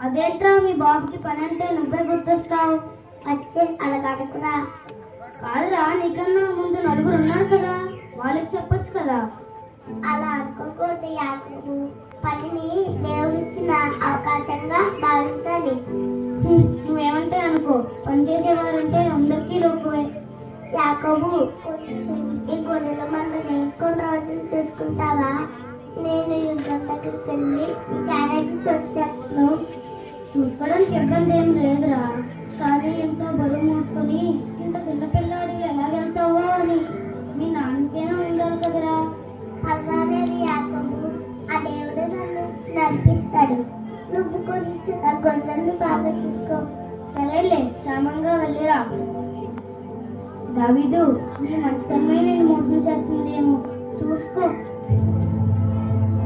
అదేంట్రా మీ బాబుకి పని అంటే నువ్వే గుర్తొస్తావు? వచ్చే అలా కడుకురా. కాదురా, నీకన్నా ముందు నలుగురు ఉన్నారు కదా, వాళ్ళకి చెప్పొచ్చు కదా. అలా అనుకోకూడదు యాకోబు. పనిని దేవుడిచ్చిన అవకాశంగా భావించాలి. నువ్వేమంటే అనుకో, పని చేసేవారంటే అందరికీ లోకువే. యాకోబు, ఈ గొర్రెల మందని కొన్ని రోజులు చూసుకుంటావా? నేను యుద్ధం దగ్గరికి వెళ్ళి ఈ క్యారేజ్ వచ్చేస్తాను. చూసుకోవడానికి ఇబ్బంది ఏం లేదురా, కానీ ఇంత బరువు మోసుకొని ఇంత చిన్నపిల్లాడి ఎలా వెళ్తావో అని మీ నాన్నకైనా ఉండాలి కదరా. పర్వాలేదు యాకోబు, ఆ దేవుడు నన్ను నడిపిస్తాడు. నువ్వు కొంచెం నా గొర్రెల్ని బాగా చూసుకో. సరేలే, క్షేమంగా వెళ్ళిరా. దావీదు, నీ మంచితనమే నేను మోసం చేస్తుందేమో, చూసుకో.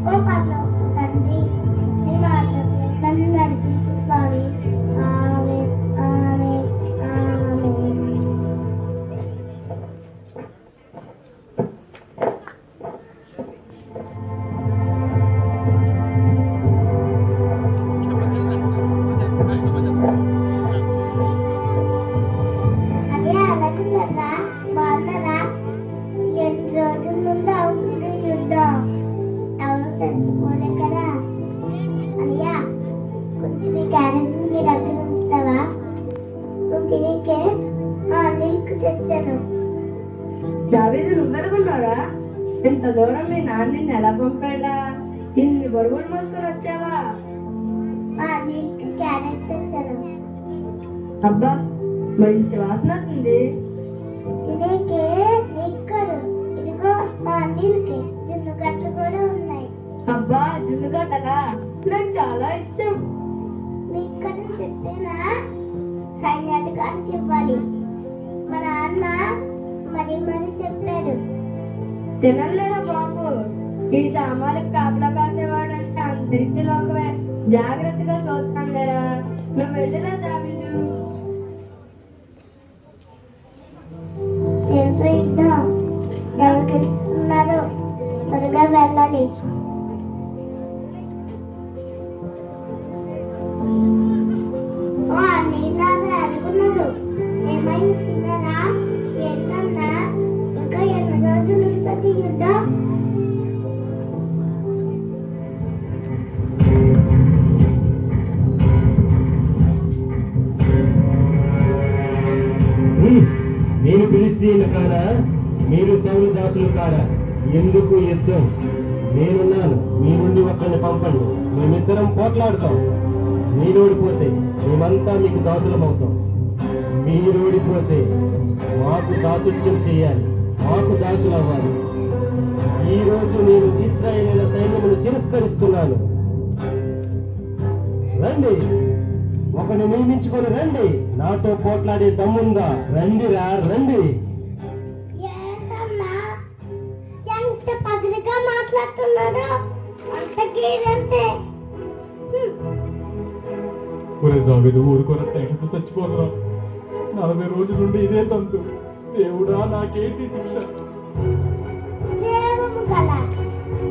ఓ పరలోకపు తండ్రి, నీ మాటలు నన్ను నడిపించు స్వామి. ఆమేన్, ఆమేన్, ఆమేన్. అదే అలాగున్నారా? బాగున్నారా? 2 రోజుల ముందు అవుతుంది యుద్ధం. ఎవరు చచ్చిపోలే కదా. అయ్యా, కొంచెం ఈ క్యారెట్ మీ దగ్గర ఉంచుతావా? నువ్వు తినేకే నీకు తెచ్చాను. దావీదు, నువ్వెనుకున్నారా? ఇంత దూరం మీ నాన్న నిన్ను ఎలా పంపాడా? ఇన్ని బరువులు మోసుకొని వచ్చావా? నీకు క్యారెట్ తెచ్చాను. అబ్బా, మంచి వాసన వస్తుంది. తినేకే నీక్కరు. ఇదిగో మా అన్నిలకి జున్ను గట్లు కూడా ఉన్నాయి. అబ్బా, జున్ను గడ్డగా నాకు చాలా ఇష్టం. నీకు చెప్పేనా? సైన్యాధికారికి ఇవ్వాలి. మా నాన్న మరీ మరీ చెప్పాడు. తినలేరా బాబు, ఈ సామాన్లకు కాపలా కాసేవాడంటే అంతరించి లోకమే. జాగ్రత్తగా చూస్తాం లేరా. నువ్వు వెళ్ళిరా దావీదు. ఏంటో యుద్ధం? ఎవరు గెలుస్తున్నారు? త్వరగా వెళ్ళాలి. నీళ్ళగా అనుకున్నారు. ఏమైంది తిన్నారా? ఏంటన్నా, ఇంకా ఎన్ని రోజులు ఉంటుంది యుద్ధం? నేను ఫిలిష్తీయులు కాదా? మీరు సౌలు దాసులు కాదా? ఎందుకు యుద్ధం? నేనున్నాను, మీ నుండి ఒకరిని పంపండి, మేమిద్దరం పోట్లాడతాం. మీరు ఓడిపోతే మేమంతా మీకు దాసులమవుతాం. మీరు ఓడిపోతే మాకు దాసుత్యం చేయాలి, మాకు దాసులు అవ్వాలి. ఈ రోజు నేను ఇశ్రాయేలీయుల సైన్యమును తిరస్కరిస్తున్నాను. రండి, ఒకరిని నియమించుకొని రండి. నాతో పోట్లాడే దమ్ముందా? రండిరా, రండి. ఏంటన్నా ఎంత పదిలిగా మాట్లాడుతున్నాడు? అంతకేదంటే ఒరే దావీదు, ఊరుకోరా, టెన్షన్తో చచ్చిపోరా. 40 రోజుల నుండి ఇదే తంతు. దేవుడా, నాకేంటి శిక్ష? దేవుడు గల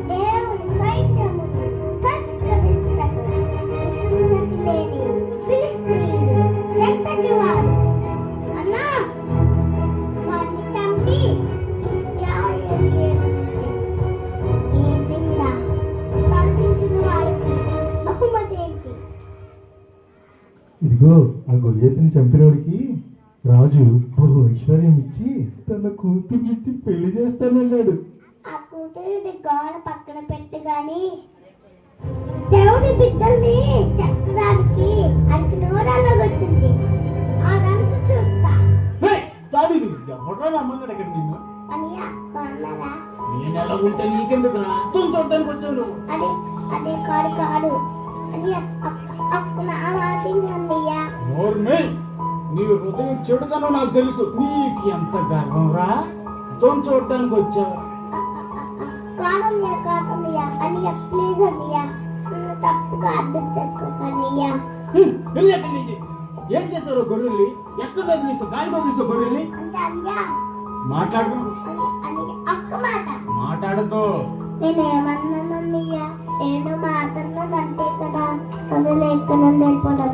దేవుడు సైన్యమును తిరస్కరించుటకు విసురునట్టు లేని ఫిలిష్తీయులు ఎంతటి వారు? అన్నా, వారిని చంపి ఇశ్రాయేలీయులకు ఈ దిండ కల్పించిన వారికి బహుమతి ఏంటి? ఇదిగో, ఆ గొల్లియతని చంపినోడికి రాజు బహు ఐశ్వర్యం ఇచ్చి తన కూతుర్నిచ్చి పెళ్లి చేస్తానన్నాడు. ఆ కూతురిని గోడ పక్కన పెట్టి గాని దేవుడి బిడ్డల్ని చెత్తడానికి ఆయనకి నోరాలో వచ్చింది. అదంతా చూస్తా. దావీదు, ఎవడరా రమ్మన్నాడు ఇక్కడ నిన్ను? అనియా బాగున్నారా? నేను ఎలా ఉంటే నీకెందుకు రా? చూడడానికి వచ్చాను. అది అదే కాడు అనియా అప్పుడు నా మాటిందయ్యా. నోర్మే, నీ హృదయం చెడుదనో నాకు తెలుసు. నీకు ఎంత గర్వం రా? చూడటానికి వచ్చావు. కాదయ్యా అనియా, ప్లీజ్ అనియా, నన్ను తప్పుగా అర్థం చేసుకోకనియా. ఏం చేశారు గొర్రెల్ని? ఎక్కడ వదిలేసావు? గాలి వదిలేసావు గొర్రెల్ని? అంటే అనియా మాట్లాడు. అని అక్క మాట మాట్లాడతో. నేనేమన్నానయ్యా? నేను మాత్రం అంటే కదా వదిలేక నుండి వెళ్ళిపోవడం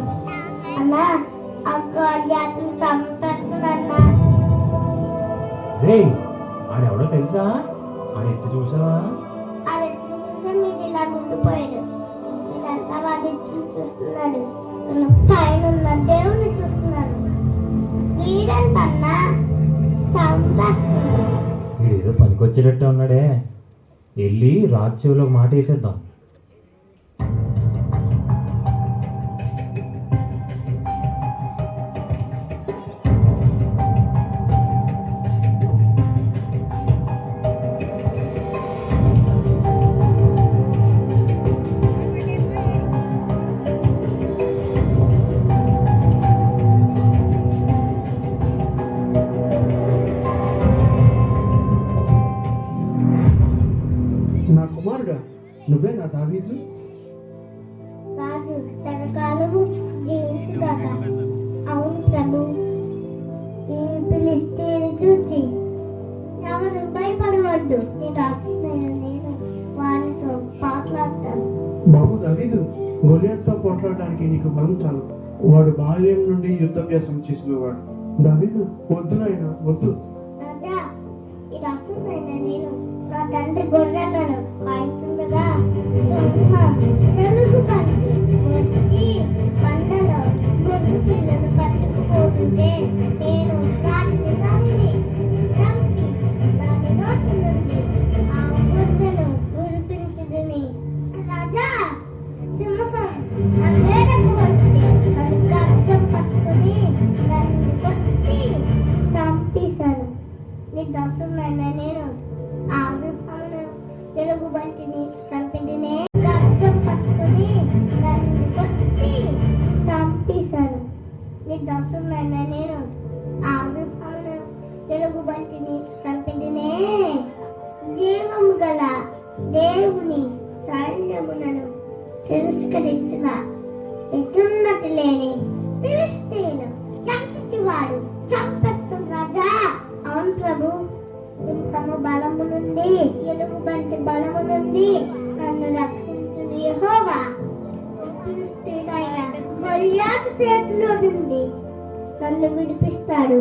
అన్నా అక్క జాతిని చంపేస్తుందన్నా. రే ఆడెవడో తెలుసా? ఆడెత్తి చూసావా? అది చూసి మీరు ఇలా ఉండిపోయాడు. మీరంతా వాడి చూస్తున్నాడు. పైన ఉన్న దేవుని చూస్తున్నాడు. వీడంతన్నా చంపేస్తున్నాడు. వీడేదో పనికొచ్చేటట్టు ఉన్నాడే. వెళ్ళి రాజు చెవిలో ఒక మాట వేసేద్దాం. నా కుమారుడా, నువ్వే నా దావీదు? రాజు చిరకాలము జీవించుగాక. అవును ప్రభు. ఈ ఫిలిష్తీయుని చూచి ఎవరు భయపడవద్దు. నేను రాస్తున్నాను. నేను వారితో పాటలాడతాను. బాబు దావీదు, గొలియాత్తో పోట్లాడడానికి నీకు బలం చాలు. వాడు బాల్యం నుండి యుద్ధాభ్యాసం చేసినవాడు. దావీదు, వద్దు నాయన, వద్దు. రాజా, ఈ రాస్తున్నాను. నేను నా తండ్రి గొర్రెలను కాయుతుండగా సింహం చెలుగు పట్టి వచ్చి పండలో గొర్రె పిల్లలు పట్టుకుపోతుంటే నేను వాటిని తరిమి చంపి దాని నోటి నుండి ఆ గొర్రెను గురిపించదని. రాజా, సింహం నా మేడకు వస్తే నన్ను గడ్డం పట్టుకుని దానిని కొట్టి చంపేశాను. నీ దోస్తున్న నేను ఆ సింహమును తెలుగు బంటిని చంపిదినే. గడ్డం పట్టుకుని దానిని కొట్టి చంపేశాను. నీ దోస్తున్న నేను ఆ సింహమును తెలుగు బంటిని చంపిదినే. జీవము గల దేవుని సైన్యములను తిరస్కరించిన విసున్నతి లేని ఫిలిష్తీయులు ఎంతటి వాడు చంపేస్తుంది రాజా. అవును ప్రభు. సింహము బలము నుండి ఎలుగుబంటి బలము నుండి నన్ను రక్షించును యెహోవా. ఫిలిష్తీయుడైన గొలియాతు చేతిలో నుండి నన్ను విడిపిస్తాడు.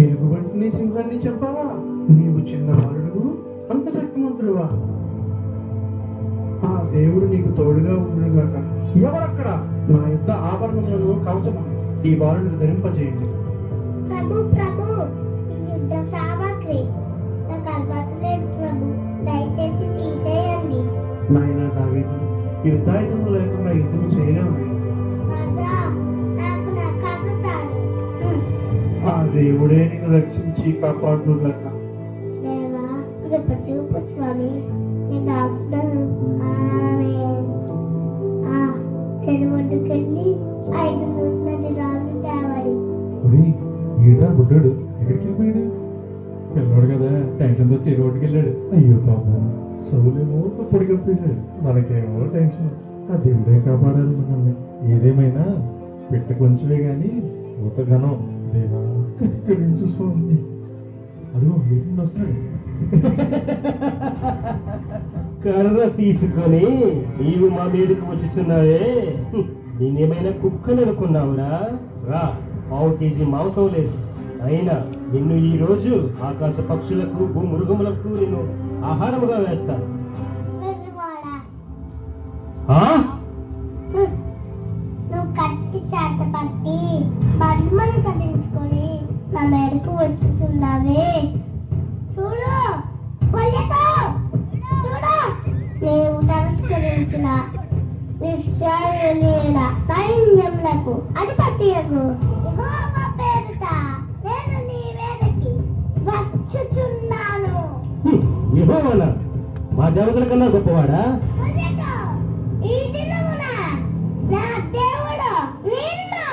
ఎలుగుబంటిని సింహాన్ని చంపావా? నీవు చిన్న బాలుడు, అంత శక్తిమంతుడువా? ఆ దేవుడు నీకు తోడుగా ఉండుగాక. ఎవరక్కడ? నా యుద్ధ ఆభరణములను కవచము ఈ బాలుడికి ధరింపజేయండి. ప్రభు ప్రభు, ఈ యుద్ధ సామగ్రి నాకు అలవాటు లేదు ప్రభు. దయచేసి తీసేయండి. నాయన దావీదు, యుద్ధాయుధము లేకుండా యుద్ధం చేయలేము. రాజా, నాకు నా కథ చాలు. ఆ దేవుడే నిన్ను రక్షించి కాపాడుగాక. దేవా, కృప చూపు స్వామి. నీ దాసుడను. ఆమేన్. చెరువొడ్డుకెళ్ళి 5 నూనె రాళ్ళు తేవాలి. ఈడ్రా గుడ్డాడు, ఎక్కడికి వెళ్ళిపోయాడు? పిల్లవాడు కదా, టెన్షన్తో చెరువుకి వెళ్ళాడు. అయ్యో పాపం, సౌలేమో తప్పుడు కప్పేశాడు, మనకేమో టెన్షన్. ఆ దేవుడే కాపాడాలి మనల్ని. ఏదేమైనా పెట్ట కొంచెమే గాని ఊతగనం. దేవా కనికరించు స్వామి. అదిగో ఏంటి వస్తున్నాడు. కర్ర తీసుకొని నీవు మా మీదకి వచ్చుచున్నావే, నేనేమైనా కుక్కను అనుకున్నావురా? రా, 1/2 కేజీ మాంసం లేదు. అయినా నిన్ను ఈ రోజు ఆకాశ పక్షులకు భూమృగములకు నిన్ను ఆహారముగా వేస్తాను. వెర్రివాడా, ఆ? నువ్వు కత్తి చేత పట్టి బల్మను కదిలించుకొని నా మేరకు వచ్చుచున్నావే. చూడు కొల్లెతో, చూడు నీవు తిరస్కరించిన ఇశ్రాయేలీయుల సైన్యములకు అధిపతియగు యెహోవా పేరిట నేను నీ మీదకి వచ్చుచున్నాను. యెహోవానా? మా దేవతల కన్నా గొప్పవాడా? కొల్లెతో, ఈ దినమున నా దేవుడు నిన్ను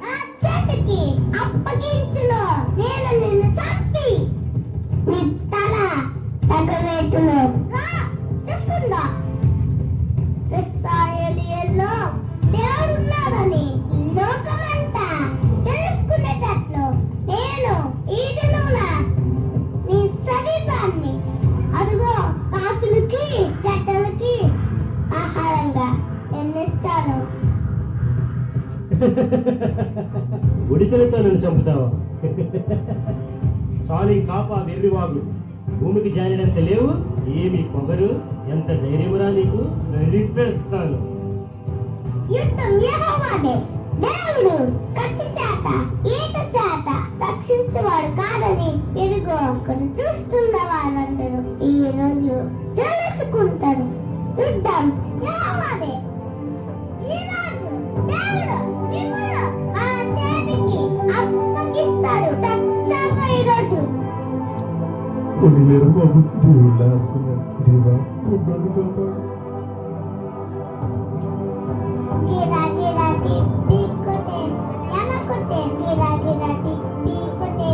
నా చేతికి అప్పగించును. నేను నిన్ను చంపి నీ తల తగవేతును. రా, చూసుకుందా. ఇశ్రాయేలీయుల్లో దేవుడున్నాడని లోకమంతా తెలుసుకునేటట్లు నేను ఈ దినమున నీ శరీరాన్ని అడుగో కాకులకి గడ్డలకి గుడిసెలతో నన్ను చంపుతావా? చాలు ఈ కాపా వెర్రివాగు. భూమికి జారినంత లేవు, ఏమి పొగరు, ఎంత ధైర్యమురా నీకు? నడిపేస్తాను. యుద్ధం యెహోవాదే. దేవుడు కత్తి చేత ఈట చేత రక్షించేవాడు కాదని ఇదిగో ఒకరు చూస్తున్న వాళ్ళందరూ ఈ రోజు తెలుసుకుంటారు. యుద్ధం యెహోవాదే. ఈ రోజు దేవుడు మిమ్మల్ని ఆ చేతికి అప్పగిస్తాడు. చచ్చాక ఈ రోజు కొన్ని లేరు బాబు, దేవుళ్ళ అనుకున్నాడు. దేవా కుక్కను కాపాడు. గిరా గిరా పీకోతే ఎనకొతే గిరా గిరా పీకోతే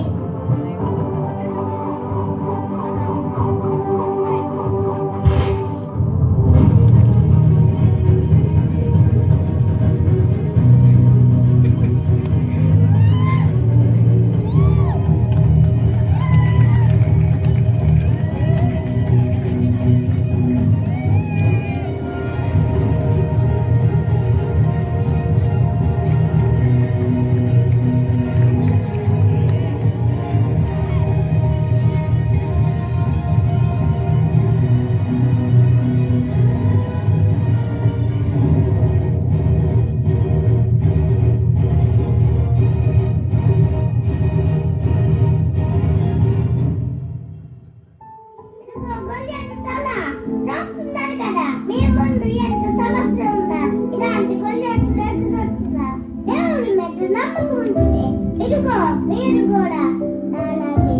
చూస్తున్నారు కదా మీ ముందు ఎంత సమస్య ఉందా? ఇలాంటి గొల్లెట్లు ఎదురొచ్చుగా దేవుడి మీద నమ్మకం ఉంటే ఇదిగో మీరు కూడా అలాగే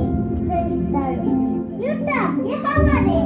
చేస్తారు. యుద్ధం యెహోవాదే.